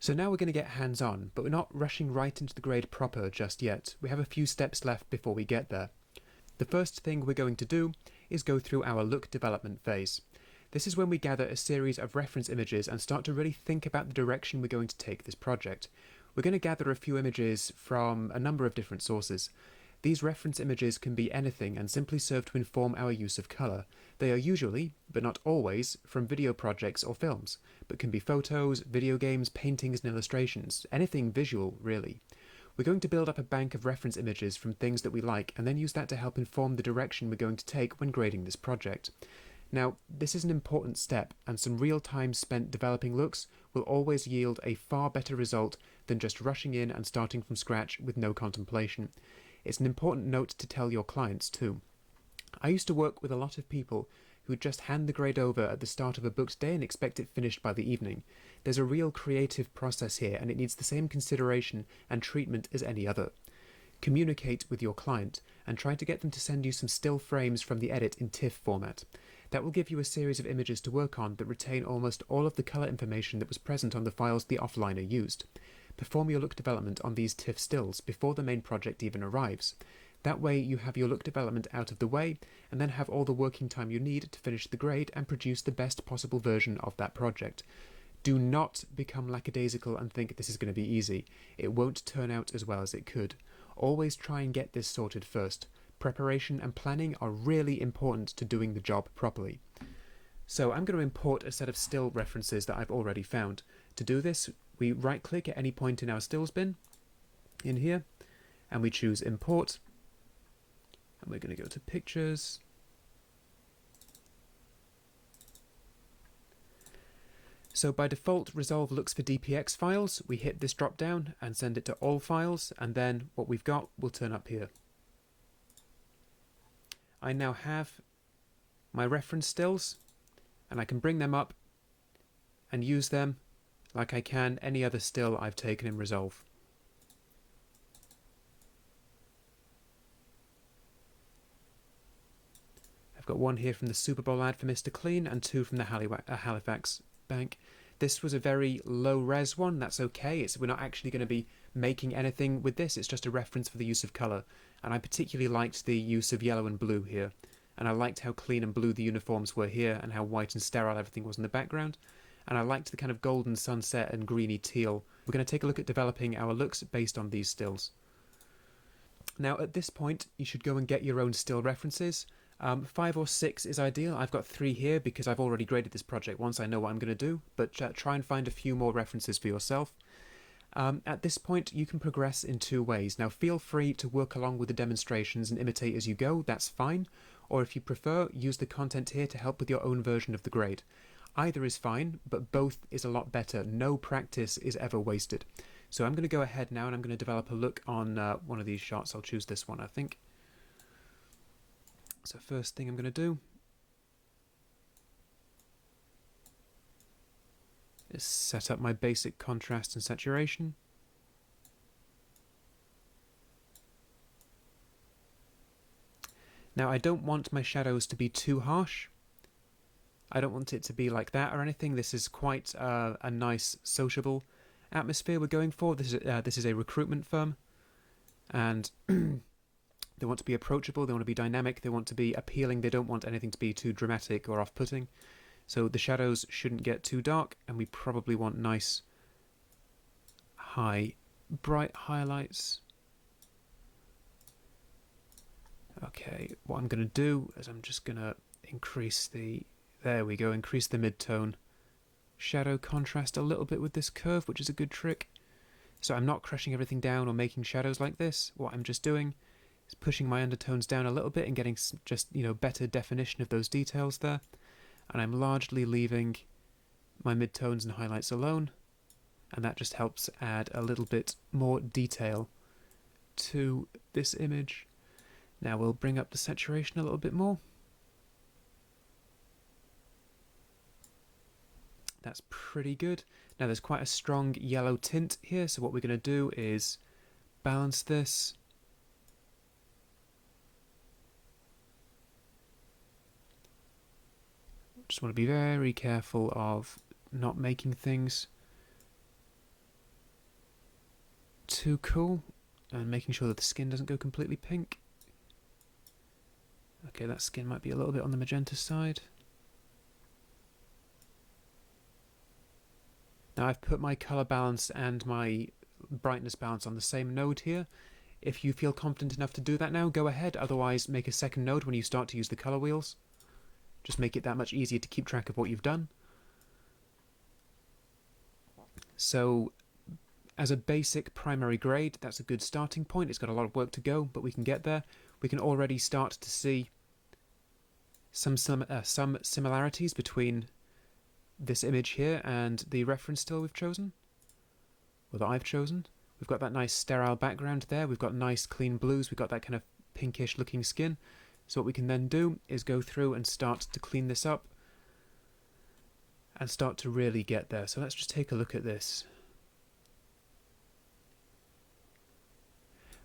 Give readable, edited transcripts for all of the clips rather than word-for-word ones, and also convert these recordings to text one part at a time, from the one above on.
So now we're going to get hands-on, but we're not rushing right into the grade proper just yet. We have a few steps left before we get there. The first thing we're going to do is go through our look development phase. This is when we gather a series of reference images and start to really think about the direction we're going to take this project. We're going to gather a few images from a number of different sources. These reference images can be anything and simply serve to inform our use of colour. They are usually, but not always, from video projects or films, but can be photos, video games, paintings and illustrations, anything visual, really. We're going to build up a bank of reference images from things that we like and then use that to help inform the direction we're going to take when grading this project. Now, this is an important step, and some real time spent developing looks will always yield a far better result than just rushing in and starting from scratch with no contemplation. It's an important note to tell your clients too. I used to work with a lot of people who would just hand the grade over at the start of a booked day and expect it finished by the evening. There's a real creative process here, and it needs the same consideration and treatment as any other. Communicate with your client and try to get them to send you some still frames from the edit in TIFF format. That will give you a series of images to work on that retain almost all of the colour information that was present on the files the offliner used. Perform your look development on these TIFF stills before the main project even arrives. That way you have your look development out of the way and then have all the working time you need to finish the grade and produce the best possible version of that project. Do not become lackadaisical and think this is going to be easy. It won't turn out as well as it could. Always try and get this sorted first. Preparation and planning are really important to doing the job properly. So I'm going to import a set of still references that I've already found. To do this, we right click at any point in our stills bin, in here, and we choose import, and we're going to go to pictures, so by default Resolve looks for DPX files. We hit this drop down and send it to all files, and then what we've got will turn up here. I now have my reference stills, and I can bring them up and use them like I can any other still I've taken in Resolve. I've got one here from the Super Bowl ad for Mr. Clean and two from the Halifax Bank. This was a very low res one. That's okay. We're not actually going to be making anything with this. It's just a reference for the use of colour. And I particularly liked the use of yellow and blue here. And I liked how clean and blue the uniforms were here and how white and sterile everything was in the background. And I liked the kind of golden sunset and greeny teal. We're going to take a look at developing our looks based on these stills. Now at this point you should go and get your own still references. 5 or 6 is ideal. I've got 3 here because I've already graded this project once. I know what I'm going to do, but try and find a few more references for yourself. At this point you can progress in 2 ways. Now feel free to work along with the demonstrations and imitate as you go, that's fine. Or if you prefer, use the content here to help with your own version of the grade. Either is fine, but both is a lot better. No practice is ever wasted. So I'm going to go ahead now and I'm going to develop a look on one of these shots. I'll choose this one, I think. So first thing I'm going to do is set up my basic contrast and saturation. Now I don't want my shadows to be too harsh. I don't want it to be like that or anything. This is quite a nice sociable atmosphere we're going for. This is a recruitment firm, and they want to be approachable, they want to be dynamic, they want to be appealing, they don't want anything to be too dramatic or off-putting. So the shadows shouldn't get too dark, and we probably want nice, bright highlights. Okay, what I'm going to do is I'm just going to increase the, there we go, increase the mid-tone shadow contrast a little bit with this curve, which is a good trick. So I'm not crushing everything down or making shadows like this. What I'm just doing is pushing my undertones down a little bit and getting just, better definition of those details there. And I'm largely leaving my midtones and highlights alone, and that just helps add a little bit more detail to this image. Now we'll bring up the saturation a little bit more. That's pretty good. Now there's quite a strong yellow tint here, so what we're going to do is balance this. Just want to be very careful of not making things too cool. And making sure that the skin doesn't go completely pink. Okay, that skin might be a little bit on the magenta side. Now I've put my colour balance and my brightness balance on the same node here. If you feel confident enough to do that now, go ahead. Otherwise, make a second node when you start to use the colour wheels. Just make it that much easier to keep track of what you've done. So, as a basic primary grade, that's a good starting point. It's got a lot of work to go, but we can get there. We can already start to see some similarities between this image here and the reference still we've chosen, or that I've chosen. We've got that nice sterile background there. We've got nice clean blues. We've got that kind of pinkish looking skin. So what we can then do is go through and start to clean this up and start to really get there. So let's just take a look at this.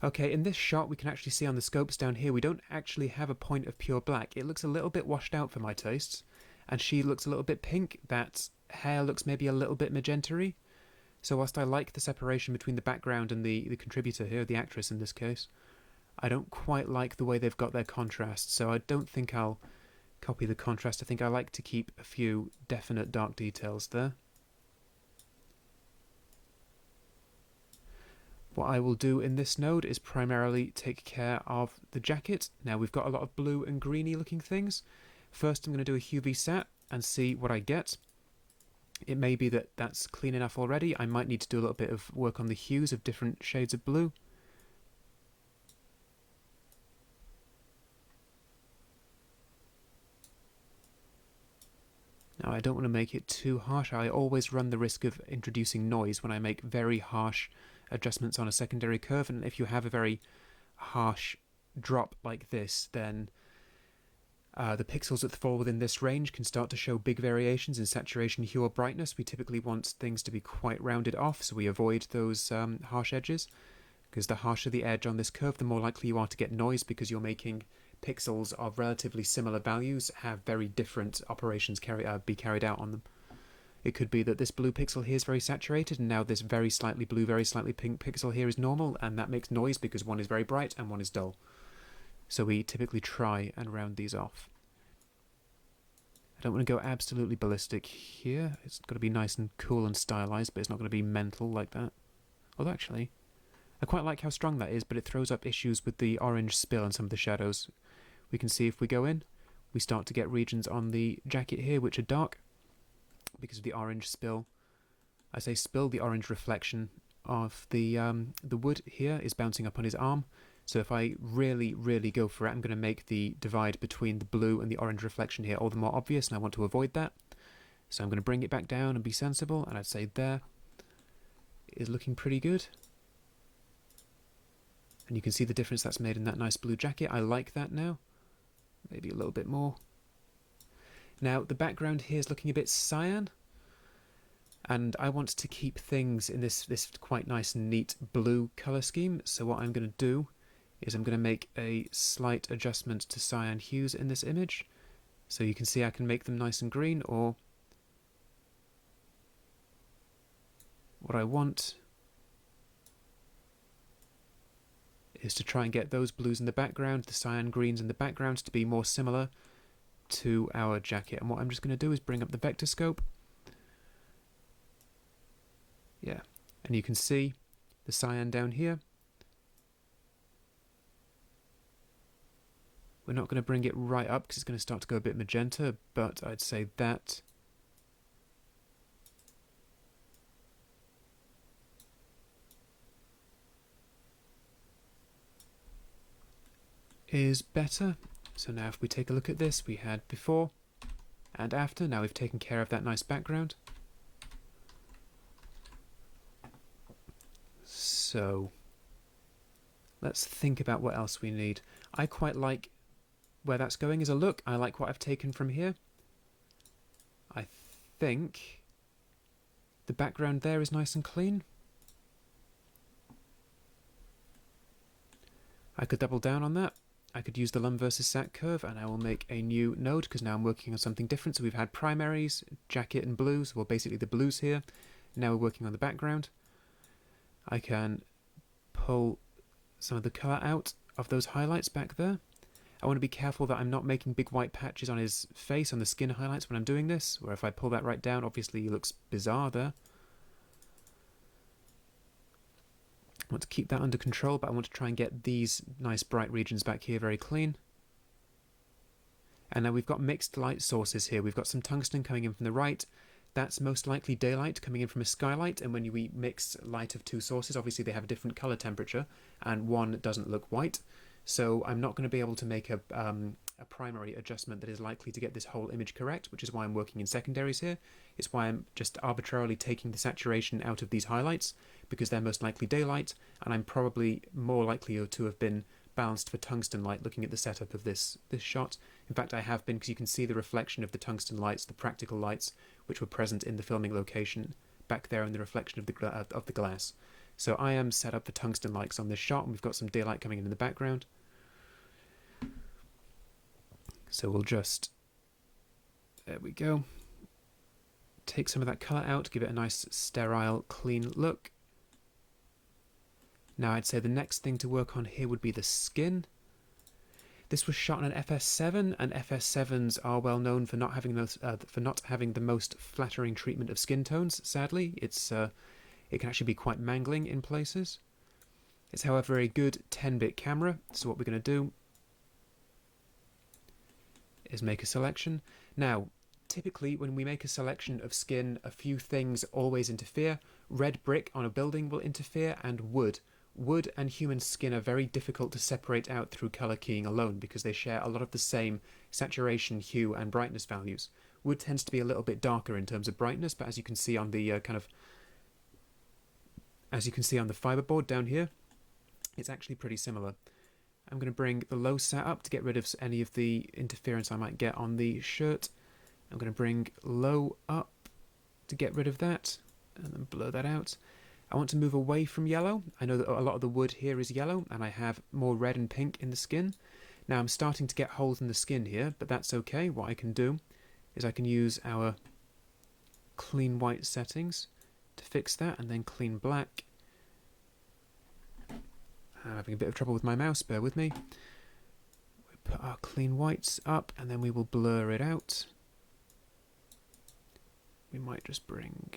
Okay, in this shot we can actually see on the scopes down here we don't actually have a point of pure black. It looks a little bit washed out for my tastes, and she looks a little bit pink. That hair looks maybe a little bit magenta-y. So whilst I like the separation between the background and the contributor here, the actress in this case, I don't quite like the way they've got their contrast, so I don't think I'll copy the contrast. I think I like to keep a few definite dark details there. What I will do in this node is primarily take care of the jacket. Now we've got a lot of blue and greeny looking things. First I'm going to do a hue VSAT and see what I get. It may be that that's clean enough already. I might need to do a little bit of work on the hues of different shades of blue. Now I don't want to make it too harsh. I always run the risk of introducing noise when I make very harsh adjustments on a secondary curve, and if you have a very harsh drop like this, then the pixels that fall within this range can start to show big variations in saturation, hue or brightness. We typically want things to be quite rounded off, so we avoid those harsh edges, because the harsher the edge on this curve, the more likely you are to get noise, because you're making pixels of relatively similar values have very different operations be carried out on them. It could be that this blue pixel here is very saturated, and now this very slightly blue, very slightly pink pixel here is normal, and that makes noise because one is very bright and one is dull. So we typically try and round these off. I don't want to go absolutely ballistic here. It's got to be nice and cool and stylized, but it's not going to be mental like that. Although actually, I quite like how strong that is, but it throws up issues with the orange spill and some of the shadows. We can see if we go in, we start to get regions on the jacket here which are dark because of the orange spill. I say spill, the orange reflection of the wood here is bouncing up on his arm. So if I really, really go for it, I'm going to make the divide between the blue and the orange reflection here all the more obvious, and I want to avoid that. So I'm going to bring it back down and be sensible, and I'd say there is looking pretty good. And you can see the difference that's made in that nice blue jacket. I like that now. Maybe a little bit more. Now, the background here is looking a bit cyan, and I want to keep things in this quite nice and neat blue colour scheme. So what I'm going to do is I'm going to make a slight adjustment to cyan hues in this image. So you can see I can make them nice and green, or what I want is to try and get those blues in the background, the cyan greens in the background, to be more similar to our jacket. And what I'm just going to do is bring up the vector scope. Yeah, and you can see the cyan down here. We're not going to bring it right up because it's going to start to go a bit magenta, but I'd say that is better. So now if we take a look at this, we had before and after. Now we've taken care of that nice background. So let's think about what else we need. I quite like where that's going as a look. I like what I've taken from here. I think the background there is nice and clean. I could double down on that. I could use the lum versus sat curve, and I will make a new node because now I'm working on something different. So we've had primaries, jacket and blues, well basically the blues here. Now we're working on the background. I can pull some of the colour out of those highlights back there. I want to be careful that I'm not making big white patches on his face, on the skin highlights when I'm doing this, where if I pull that right down, obviously he looks bizarre there. I want to keep that under control, but I want to try and get these nice bright regions back here very clean. And now we've got mixed light sources here. We've got some tungsten coming in from the right. That's most likely daylight coming in from a skylight, and when we mix light of two sources, obviously they have a different colour temperature, and one doesn't look white. So I'm not going to be able to make a primary adjustment that is likely to get this whole image correct, which is why I'm working in secondaries here. It's why I'm just arbitrarily taking the saturation out of these highlights, because they're most likely daylight, and I'm probably more likely to have been balanced for tungsten light looking at the setup of this shot. In fact, I have been, because you can see the reflection of the tungsten lights, the practical lights, which were present in the filming location back there in the reflection of the glass. So I am set up for tungsten lights on this shot, and we've got some daylight coming in the background. So we'll just, there we go, take some of that colour out, give it a nice sterile, clean look. Now I'd say the next thing to work on here would be the skin. This was shot on an FS7, and FS7s are well known for not having the most flattering treatment of skin tones. Sadly, it can actually be quite mangling in places. It's, however, a good 10-bit camera. So what we're going to do is make a selection. Now, typically when we make a selection of skin, a few things always interfere. Red brick on a building will interfere, and wood. Wood and human skin are very difficult to separate out through colour keying alone, because they share a lot of the same saturation, hue and brightness values. Wood tends to be a little bit darker in terms of brightness, but as you can see on the fiberboard down here, it's actually pretty similar. I'm going to bring the low sat up to get rid of any of the interference I might get on the shirt. I'm going to bring low up to get rid of that, and then blur that out. I want to move away from yellow. I know that a lot of the wood here is yellow, and I have more red and pink in the skin. Now I'm starting to get holes in the skin here, but that's okay. What I can do is I can use our clean white settings to fix that, and then clean black. I'm having a bit of trouble with my mouse, bear with me. We put our clean whites up, and then we will blur it out. We might just bring...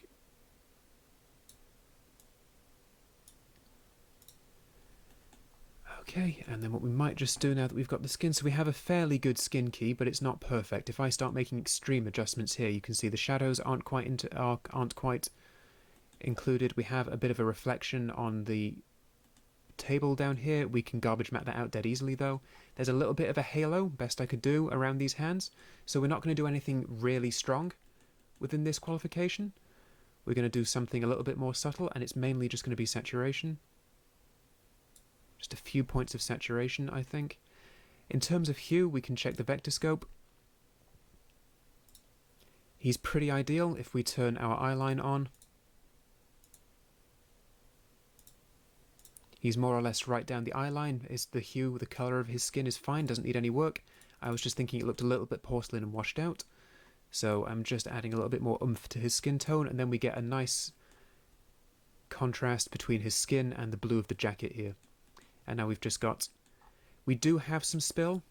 Okay, and then what we might just do now that we've got the skin, so we have a fairly good skin key, but it's not perfect. If I start making extreme adjustments here, you can see the shadows aren't quite included. We have a bit of a reflection on the table down here. We can garbage map that out dead easily though. There's a little bit of a halo, best I could do, around these hands, so we're not going to do anything really strong within this qualification. We're going to do something a little bit more subtle, and it's mainly just going to be saturation. Just a few points of saturation, I think. In terms of hue, we can check the vector scope. He's pretty ideal if we turn our eyeline on. He's more or less right down the eyeline. Is the hue, the colour of his skin is fine, doesn't need any work. I was just thinking it looked a little bit porcelain and washed out. So I'm just adding a little bit more oomph to his skin tone, and then we get a nice contrast between his skin and the blue of the jacket here. And now we've just got... We do have some spill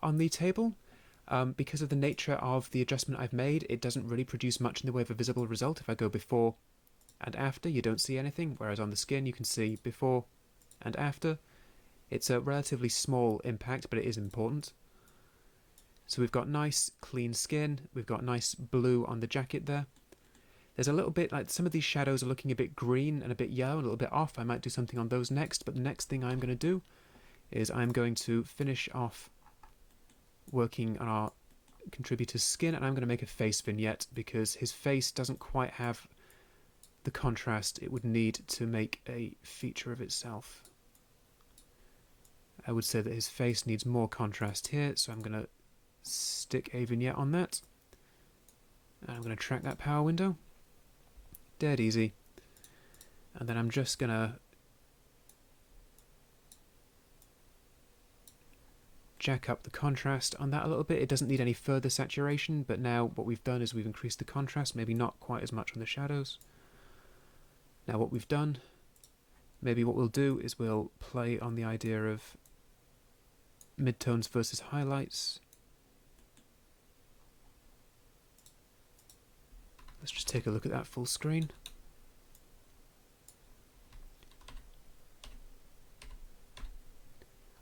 on the table. Because of the nature of the adjustment I've made, it doesn't really produce much in the way of a visible result. If I go before and after, you don't see anything, whereas on the skin you can see before and after. It's a relatively small impact, but it is important. So we've got nice clean skin, we've got nice blue on the jacket there. There's a little bit, like some of these shadows are looking a bit green and a bit yellow, a little bit off. I might do something on those next, but the next thing I'm going to do is I'm going to finish off working on our contributor's skin, and I'm going to make a face vignette because his face doesn't quite have the contrast it would need to make a feature of itself. I would say that his face needs more contrast here, so I'm going to stick a vignette on that. And I'm going to track that power window. Dead easy. And then I'm just going to jack up the contrast on that a little bit. It doesn't need any further saturation, but now what we've done is we've increased the contrast, maybe not quite as much on the shadows. Now what we've done Maybe what we'll do is we'll play on the idea of midtones versus highlights. Let's just take a look at that full screen.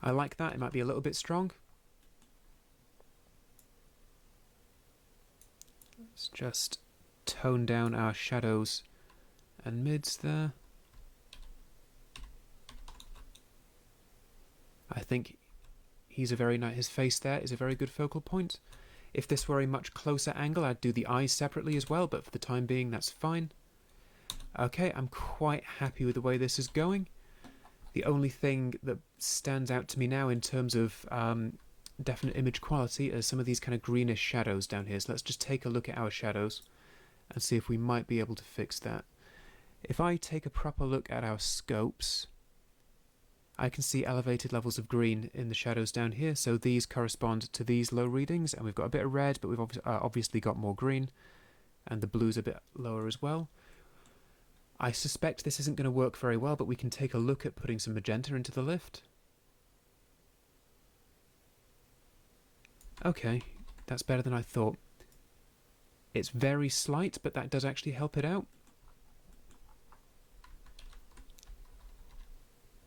I like that. It might be a little bit strong. Let's just tone down our shadows and mids there. I think he's a very nice, his face there is a very good focal point. If this were a much closer angle, I'd do the eyes separately as well, but for the time being, that's fine. Okay, I'm quite happy with the way this is going. The only thing that stands out to me now in terms of definite image quality are some of these kind of greenish shadows down here. So let's just take a look at our shadows and see if we might be able to fix that. If I take a proper look at our scopes, I can see elevated levels of green in the shadows down here, so these correspond to these low readings, and we've got a bit of red, but we've obviously got more green, and the blue's a bit lower as well. I suspect this isn't going to work very well, but we can take a look at putting some magenta into the lift. Okay, that's better than I thought. It's very slight, but that does actually help it out.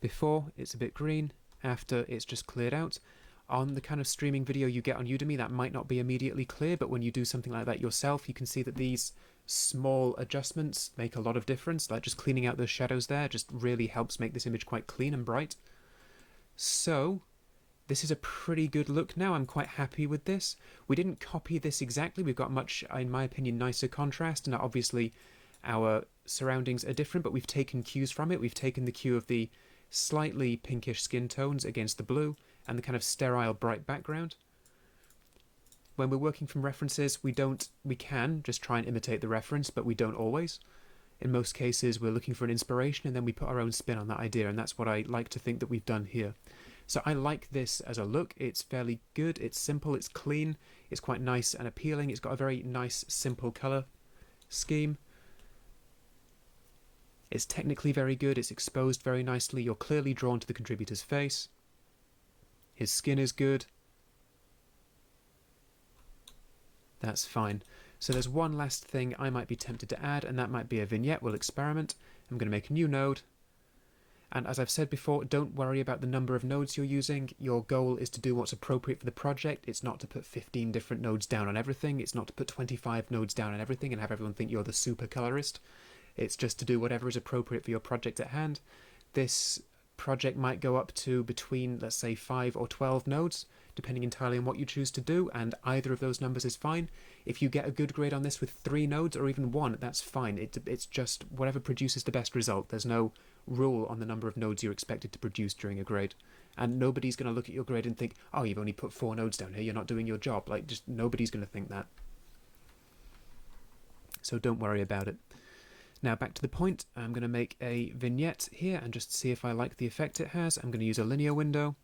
Before, it's a bit green. After, it's just cleared out. On the kind of streaming video you get on Udemy, that might not be immediately clear, but when you do something like that yourself, you can see that these small adjustments make a lot of difference. Like just cleaning out those shadows there just really helps make this image quite clean and bright. So, this is a pretty good look now. I'm quite happy with this. We didn't copy this exactly. We've got much, in my opinion, nicer contrast, and obviously our surroundings are different, but we've taken cues from it. We've taken the cue of the slightly pinkish skin tones against the blue and the kind of sterile bright background. When we're working from references, we can just try and imitate the reference, but we don't always. In most cases, we're looking for an inspiration and then we put our own spin on that idea, and that's what I like to think that we've done here. So I like this as a look. It's fairly good, it's simple, it's clean, it's quite nice and appealing. It's got a very nice, simple colour scheme. It's technically very good, it's exposed very nicely, you're clearly drawn to the contributor's face. His skin is good. That's fine. So there's one last thing I might be tempted to add, and that might be a vignette. We'll experiment. I'm going to make a new node. And as I've said before, don't worry about the number of nodes you're using. Your goal is to do what's appropriate for the project. It's not to put 15 different nodes down on everything. It's not to put 25 nodes down on everything and have everyone think you're the super colorist. It's just to do whatever is appropriate for your project at hand. This project might go up to between, let's say, 5 or 12 nodes, depending entirely on what you choose to do, and either of those numbers is fine. If you get a good grade on this with 3 nodes or even 1, that's fine. It's just whatever produces the best result. There's no rule on the number of nodes you're expected to produce during a grade. And nobody's going to look at your grade and think, oh, you've only put 4 nodes down here, you're not doing your job. Like, just nobody's going to think that. So don't worry about it. Now back to the point, I'm going to make a vignette here and just see if I like the effect it has. I'm going to use a linear window.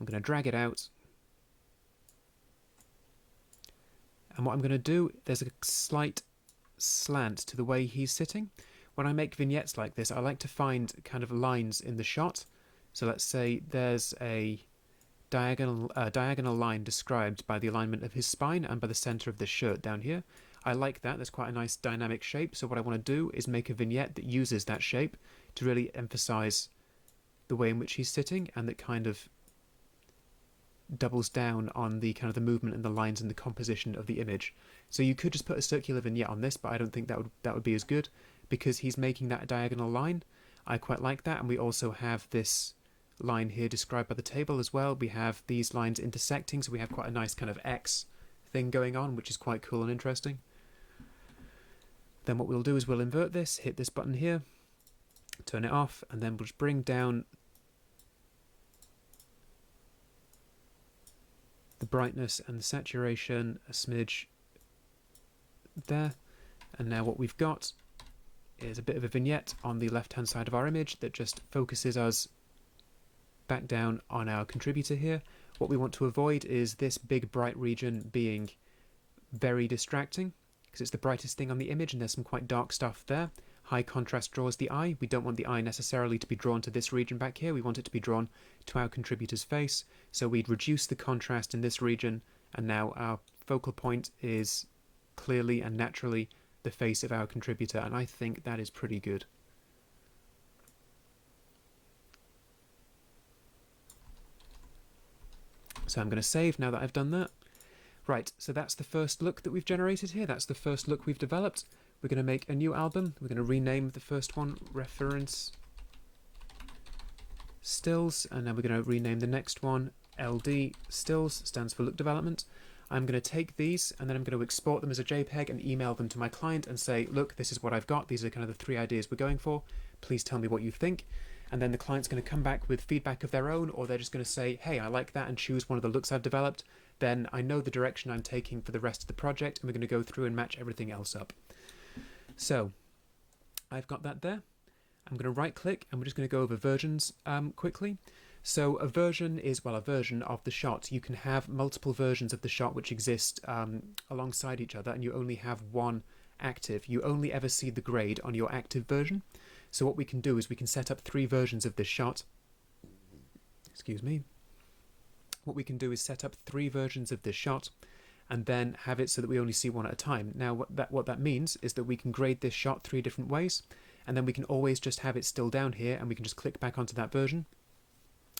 I'm going to drag it out. And what I'm going to do, there's a slight slant to the way he's sitting. When I make vignettes like this, I like to find kind of lines in the shot. So let's say there's a diagonal line described by the alignment of his spine and by the center of the shirt down here. I like that. There's quite a nice dynamic shape. So what I want to do is make a vignette that uses that shape to really emphasize the way in which he's sitting, and that kind of doubles down on the kind of the movement and the lines and the composition of the image. So you could just put a circular vignette on this, but I don't think that would be as good, because he's making that diagonal line. I quite like that, and we also have this line here described by the table as well. We have these lines intersecting, so we have quite a nice kind of X thing going on, which is quite cool and interesting. Then what we'll do is we'll invert this, hit this button here, turn it off, and then we'll just bring down the brightness and the saturation a smidge there. And now what we've got is a bit of a vignette on the left hand side of our image that just focuses us back down on our contributor here. What we want to avoid is this big bright region being very distracting, because it's the brightest thing on the image and there's some quite dark stuff there. high contrast draws the eye. We don't want the eye necessarily to be drawn to this region back here. We want it to be drawn to our contributor's face. So we'd reduce the contrast in this region, and now our focal point is clearly and naturally the face of our contributor, and I think that is pretty good. So I'm going to save now that I've done that. Right, so that's the first look that we've generated here. That's the first look we've developed. We're going to make a new album. We're going to rename the first one Reference Stills, and then we're going to rename the next one LD Stills, stands for Look Development. I'm going to take these and then I'm going to export them as a JPEG and email them to my client and say, look, this is what I've got. These are kind of the 3 ideas we're going for. Please tell me what you think. And then the client's going to come back with feedback of their own, or they're just going to say, hey, I like that, and choose one of the looks I've developed. Then I know the direction I'm taking for the rest of the project, and we're going to go through and match everything else up. So I've got that there. I'm going to right click and we're just going to go over versions quickly. So a version is, well, a version of the shot. You can have multiple versions of the shot which exist alongside each other, and you only have one active. You only ever see the grade on your active version. So what we can do is we can set up 3 versions of this shot. Excuse me. What we can do is set up 3 versions of this shot and then have it so that we only see one at a time. Now what that means is that we can grade this shot 3 different ways, and then we can always just have it still down here and we can just click back onto that version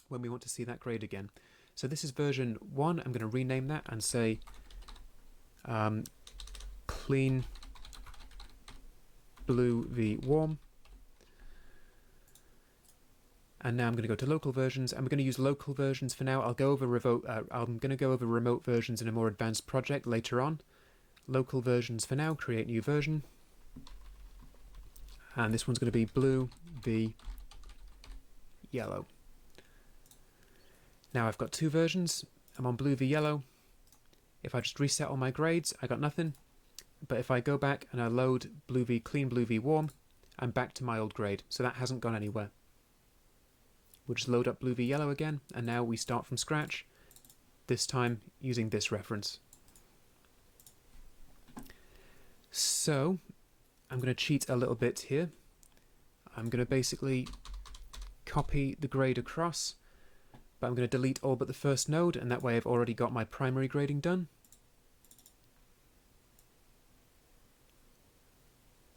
when we want to see that grade again. So this is version 1. I'm going to rename that and say clean blue v warm. And now I'm going to go to local versions, and we're going to use local versions for now. I'm going to go over remote versions in a more advanced project later on. Local versions for now, create new version. And this one's going to be blue v yellow. Now I've got 2 versions. I'm on blue v yellow. If I just reset all my grades, I got nothing. But if I go back and I load blue v clean, blue v warm, I'm back to my old grade. So that hasn't gone anywhere. We'll just load up blue v yellow again, and now we start from scratch, this time using this reference. So I'm going to cheat a little bit here. I'm going to basically copy the grade across, but I'm going to delete all but the first node, and that way I've already got my primary grading done.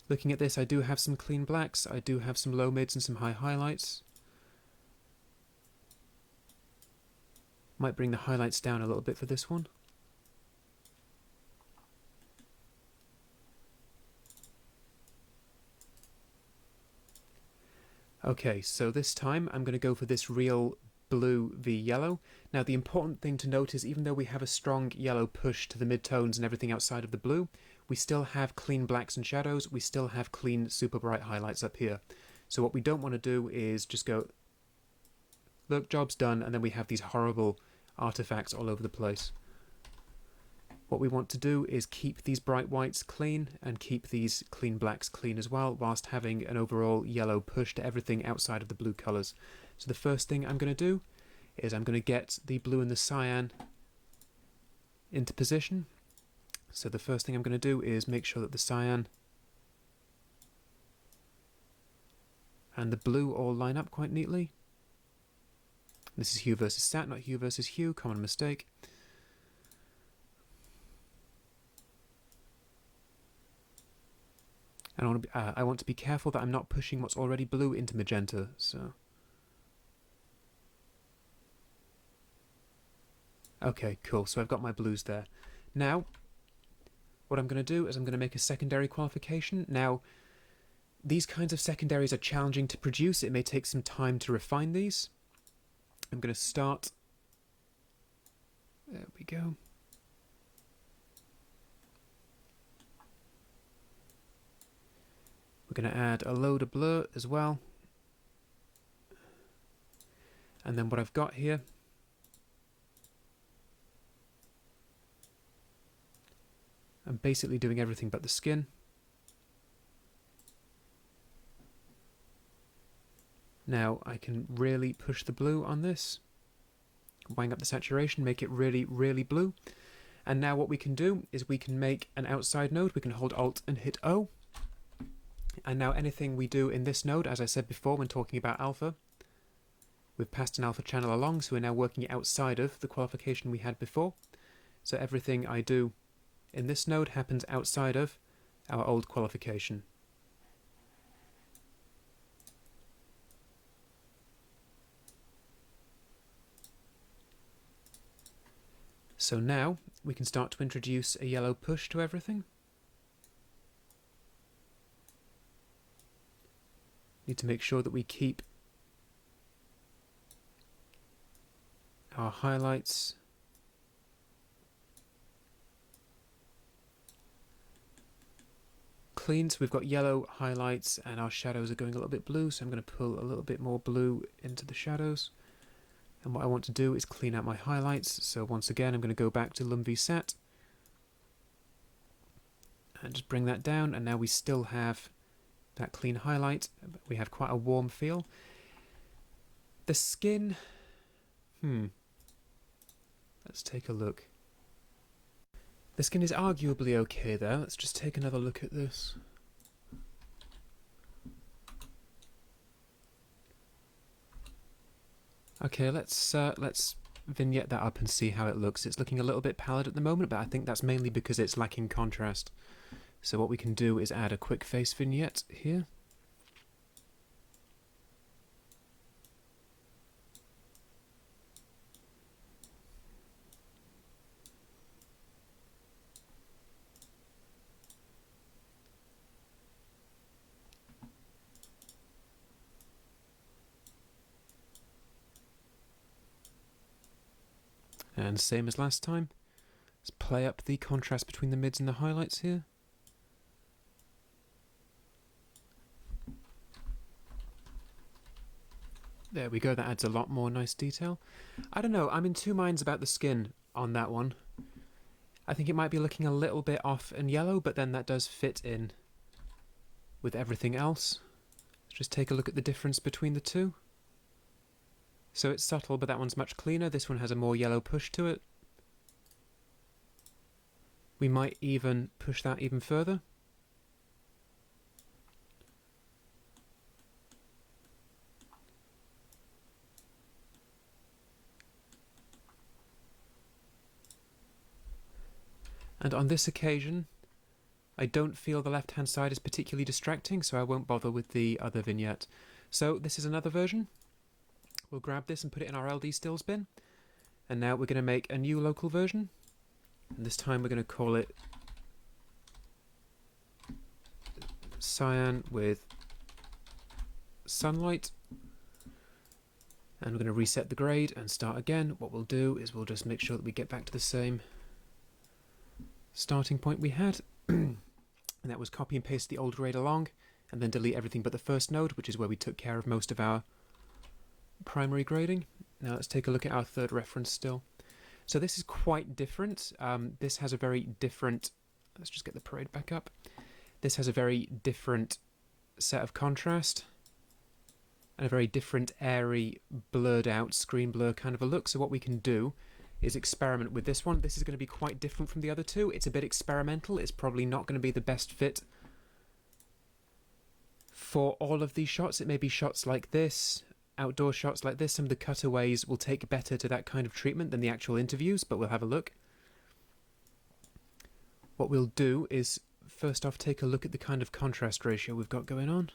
Looking at this, I do have some clean blacks, I do have some low mids and some high highlights. Might bring the highlights down a little bit for this one. Okay, so this time I'm going to go for this real blue v yellow. Now the important thing to note is even though we have a strong yellow push to the midtones and everything outside of the blue, we still have clean blacks and shadows, we still have clean super bright highlights up here. So what we don't want to do is just go, look, job's done, and then we have these horrible artifacts all over the place. What we want to do is keep these bright whites clean and keep these clean blacks clean as well, whilst having an overall yellow push to everything outside of the blue colours. So the first thing I'm going to do is I'm going to get the blue and the cyan into position. So the first thing I'm going to do is make sure that the cyan and the blue all line up quite neatly. This is hue versus sat, not hue versus hue, common mistake. And I want to be careful that I'm not pushing what's already blue into magenta, so. Okay, cool, so I've got my blues there. Now, what I'm going to do is I'm going to make a secondary qualification. Now, these kinds of secondaries are challenging to produce. It may take some time to refine these. I'm going to start, there we go. We're going to add a load of blur as well. And then what I've got here, I'm basically doing everything but the skin. Now I can really push the blue on this, wind up the saturation, make it really, really blue. And now what we can do is we can make an outside node. We can hold Alt and hit O. And now anything we do in this node, as I said before when talking about alpha, we've passed an alpha channel along, so we're now working outside of the qualification we had before. So everything I do in this node happens outside of our old qualification. So now we can start to introduce a yellow push to everything. Need to make sure that we keep our highlights clean. So we've got yellow highlights and our shadows are going a little bit blue, so I'm going to pull a little bit more blue into the shadows. And what I want to do is clean out my highlights. So once again, I'm going to go back to lumvset and just bring that down. And now we still have that clean highlight. We have quite a warm feel. The skin, let's take a look. The skin is arguably okay there. Let's just take another look at this. Okay, let's vignette that up and see how it looks. It's looking a little bit pallid at the moment, but I think that's mainly because it's lacking contrast. So what we can do is add a quick face vignette here. And same as last time, let's play up the contrast between the mids and the highlights here. There we go, that adds a lot more nice detail. I don't know, I'm in two minds about the skin on that one. I think it might be looking a little bit off and yellow, but then that does fit in with everything else. Let's just take a look at the difference between the two. So it's subtle, but that one's much cleaner. This one has a more yellow push to it. We might even push that even further. And on this occasion, I don't feel the left-hand side is particularly distracting, so I won't bother with the other vignette. So this is another version. We'll grab this and put it in our LD stills bin. And now we're going to make a new local version. And this time we're going to call it Cyan with Sunlight. And we're going to reset the grade and start again. What we'll do is we'll just make sure that we get back to the same starting point we had. And that was copy and paste the old grade along and then delete everything but the first node, which is where we took care of most of our primary grading. Now let's take a look at our third reference still. So this is quite different. This has a very different, let's just get the parade back up. This has a very different set of contrast and a very different airy blurred out screen blur kind of a look. So what we can do is experiment with this one. This is going to be quite different from the other two. It's a bit experimental. It's probably not going to be the best fit for all of these shots. It may be shots like this, outdoor shots like this. Some of the cutaways will take better to that kind of treatment than the actual interviews, but we'll have a look. What we'll do is first off take a look at the kind of contrast ratio we've got going on.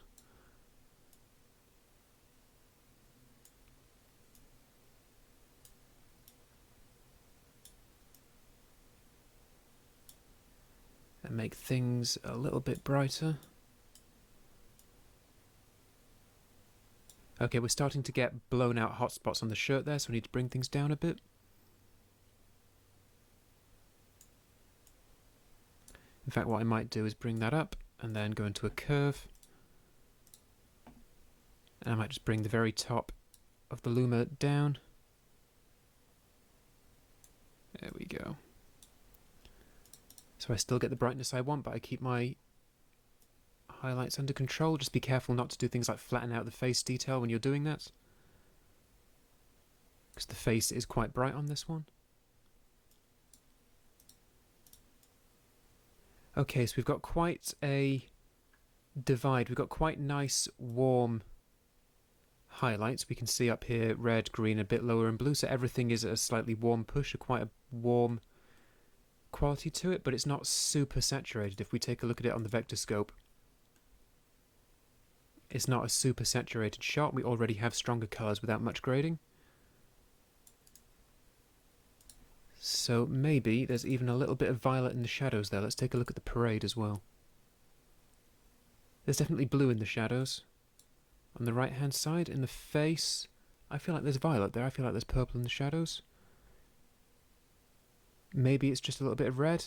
And make things a little bit brighter. Okay, we're starting to get blown out hot spots on the shirt there, so we need to bring things down a bit. In fact, what I might do is bring that up and then go into a curve. And I might just bring the very top of the luma down. There we go. So I still get the brightness I want, but I keep my highlights under control. Just be careful not to do things like flatten out the face detail when you're doing that, because the face is quite bright on this one. Okay, so we've got quite a divide, we've got quite nice warm highlights. We can see up here red, green, a bit lower in blue, so everything is a slightly warm push, quite a warm quality to it, but it's not super saturated. If we take a look at it on the vector scope, it's not a super saturated shot. We already have stronger colours without much grading. So maybe there's even a little bit of violet in the shadows there. Let's take a look at the parade as well. There's definitely blue in the shadows. On the right hand side, in the face, I feel like there's violet there. I feel like there's purple in the shadows. Maybe it's just a little bit of red.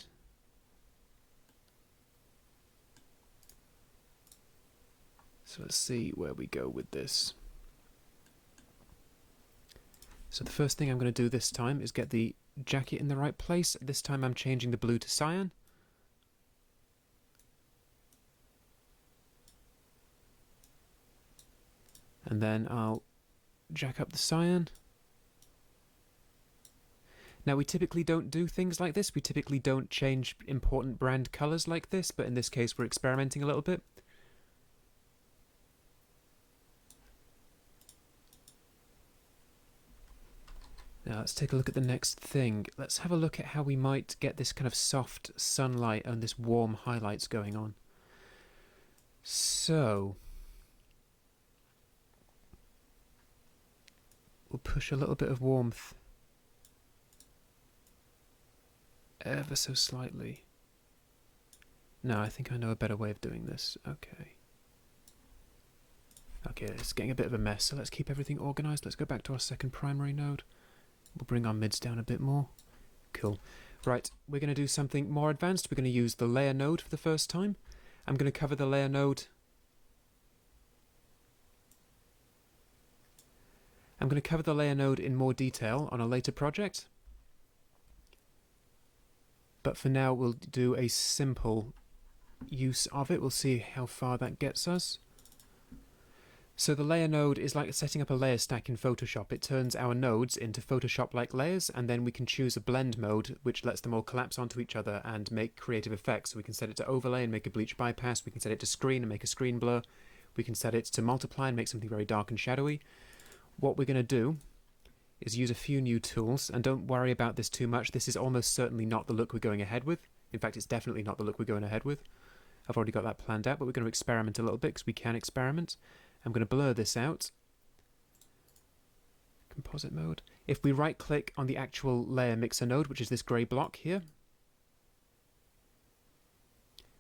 So let's see where we go with this. So the first thing I'm going to do this time is get the jacket in the right place. This time I'm changing the blue to cyan. And then I'll jack up the cyan. Now we typically don't do things like this. We typically don't change important brand colours like this, but in this case we're experimenting a little bit. Now let's take a look at the next thing. Let's have a look at how we might get this kind of soft sunlight and this warm highlights going on. So we'll push a little bit of warmth ever so slightly. No, I think I know a better way of doing this. Okay, it's getting a bit of a mess, so let's keep everything organised. Let's go back to our second primary node. We'll bring our mids down a bit more. Cool. Right, we're going to do something more advanced. We're going to use the layer node for the first time. I'm going to cover the layer node. I'm going to cover the layer node in more detail on a later project. But for now, we'll do a simple use of it. We'll see how far that gets us. So the layer node is like setting up a layer stack in Photoshop. It turns our nodes into Photoshop-like layers, and then we can choose a blend mode which lets them all collapse onto each other and make creative effects. So we can set it to overlay and make a bleach bypass. We can set it to screen and make a screen blur. We can set it to multiply and make something very dark and shadowy. What we're going to do is use a few new tools, and don't worry about this too much. This is almost certainly not the look we're going ahead with. In fact, it's definitely not the look we're going ahead with. I've already got that planned out, but we're going to experiment a little bit because we can experiment. I'm going to blur this out. Composite mode. If we right click on the actual layer mixer node, which is this grey block here,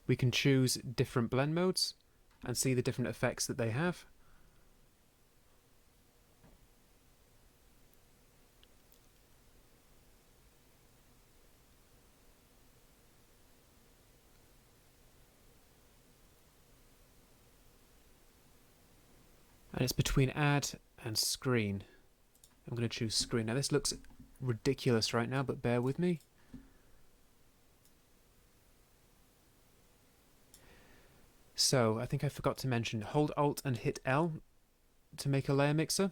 we can choose different blend modes and see the different effects that they have. And it's between add and screen. I'm going to choose screen. Now this looks ridiculous right now, but bear with me. So I think I forgot to mention, hold Alt and hit L to make a layer mixer.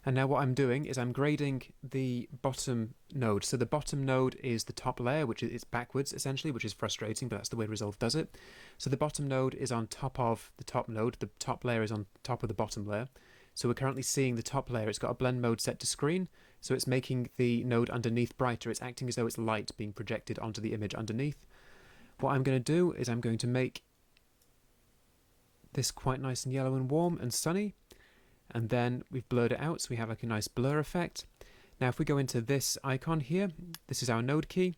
And now what I'm doing is I'm grading the bottom node. So the bottom node is the top layer, which is backwards essentially, which is frustrating, but that's the way Resolve does it. So the bottom node is on top of the top node. The top layer is on top of the bottom layer. So we're currently seeing the top layer. It's got a blend mode set to screen. So it's making the node underneath brighter. It's acting as though it's light being projected onto the image underneath. What I'm going to do is I'm going to make this quite nice and yellow and warm and sunny. And then we've blurred it out, so we have like a nice blur effect. Now if we go into this icon here, this is our node key,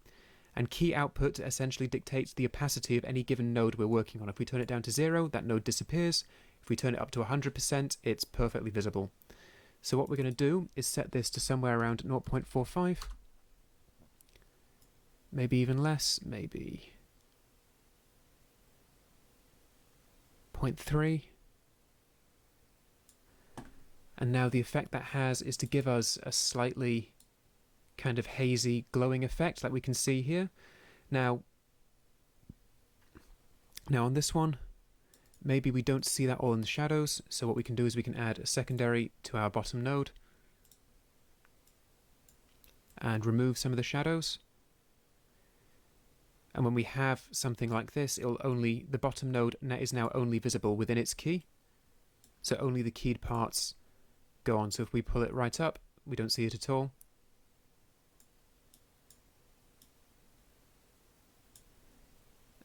and key output essentially dictates the opacity of any given node we're working on. If we turn it down to 0, that node disappears. If we turn it up to 100%, it's perfectly visible. So what we're going to do is set this to somewhere around 0.45, maybe even less, maybe 0.3. And now the effect that has is to give us a slightly kind of hazy glowing effect like we can see here. Now on this one, maybe we don't see that all in the shadows, so what we can do is we can add a secondary to our bottom node and remove some of the shadows. And when we have something like this, the bottom node is now only visible within its key. So only the keyed parts go on. So if we pull it right up, we don't see it at all.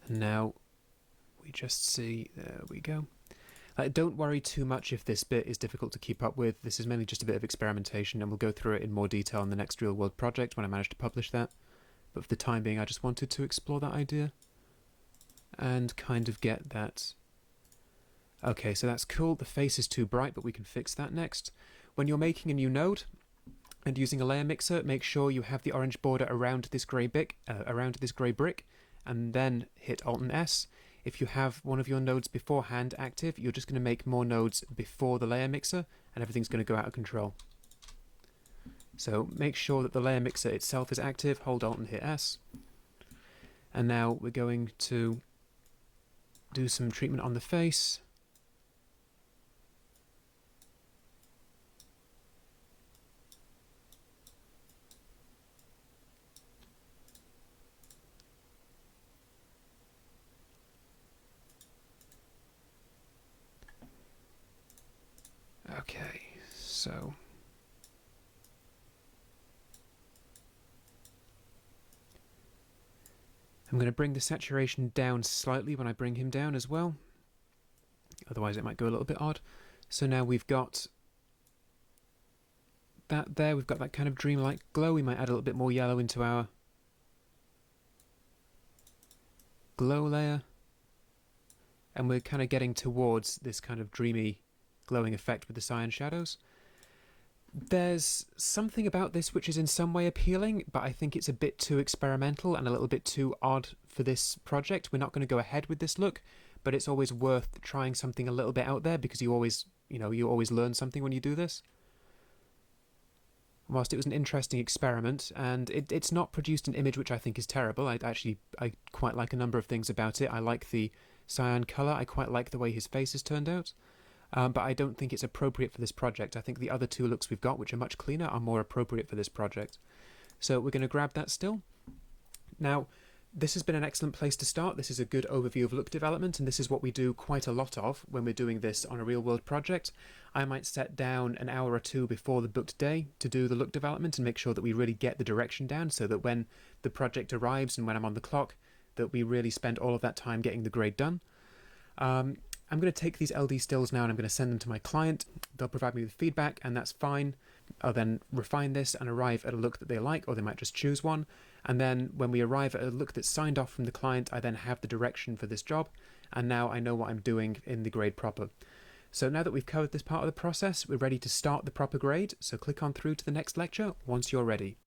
And now we just see, there we go. Don't worry too much if this bit is difficult to keep up with. This is mainly just a bit of experimentation, and we'll go through it in more detail in the next real world project when I manage to publish that. But for the time being, I just wanted to explore that idea and kind of get that. Okay, so that's cool. The face is too bright, but we can fix that next. When you're making a new node and using a layer mixer, make sure you have the orange border around this grey brick, and then hit Alt and S. If you have one of your nodes beforehand active, you're just going to make more nodes before the layer mixer, and everything's going to go out of control. So make sure that the layer mixer itself is active, hold Alt and hit S. And now we're going to do some treatment on the face. Okay, so I'm going to bring the saturation down slightly when I bring him down as well. Otherwise it might go a little bit odd. So now we've got that there, we've got that kind of dreamlike glow. We might add a little bit more yellow into our glow layer. And we're kind of getting towards this kind of dreamy glowing effect with the cyan shadows. There's something about this which is in some way appealing, but I think it's a bit too experimental and a little bit too odd for this project. We're not going to go ahead with this look, but it's always worth trying something a little bit out there, because you always learn something when you do this. Whilst it was an interesting experiment, and it's not produced an image which I think is terrible. I quite like a number of things about it. I like the cyan colour. I quite like the way his face has turned out. But I don't think it's appropriate for this project. I think the other two looks we've got, which are much cleaner, are more appropriate for this project. So we're going to grab that still. Now, this has been an excellent place to start. This is a good overview of look development, and this is what we do quite a lot of when we're doing this on a real-world project. I might set down an hour or two before the booked day to do the look development and make sure that we really get the direction down, so that when the project arrives and when I'm on the clock, that we really spend all of that time getting the grade done. I'm going to take these LD stills now and I'm going to send them to my client. They'll provide me with feedback, and that's fine. I'll then refine this and arrive at a look that they like, or they might just choose one. And then when we arrive at a look that's signed off from the client, I then have the direction for this job, and now I know what I'm doing in the grade proper. So now that we've covered this part of the process, we're ready to start the proper grade. So click on through to the next lecture once you're ready.